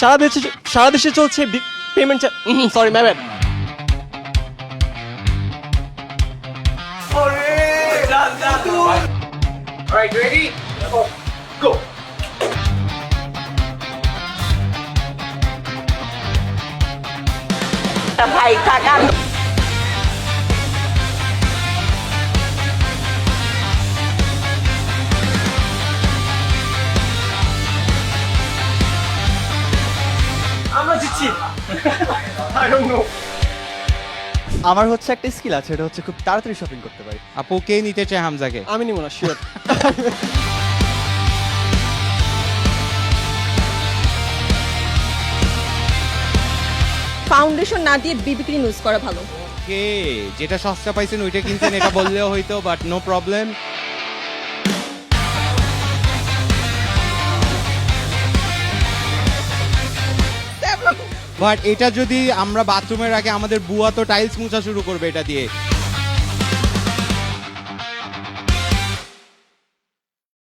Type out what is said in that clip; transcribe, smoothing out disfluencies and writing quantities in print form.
সারা দেশে চলছে payment. Sorry ma'am. Alright, ready? Go. ভাই টাকা আমরা জিতছি। I don't know. আমার হচ্ছে একটা স্কিল আছে, এটা হচ্ছে খুব তাড়াতাড়ি শপিং করতে পারি। আপু কে নিতে চায় হামজাকে? আমি নিব না, শিওর। ফাউন্ডেশন না দিয়ে বিবি ক্রিম ইউজ করা ভালো। কে যেটা সস্তা পাইছেন ওইটা কিনছেন, এটা বললেও হইতো, বাট নো প্রবলেম। বাট এটা যদি আমরা বাথরুমে রাখি, আমাদের বুয়া তো টাইলস মুছা শুরু করবে এটা দিয়ে।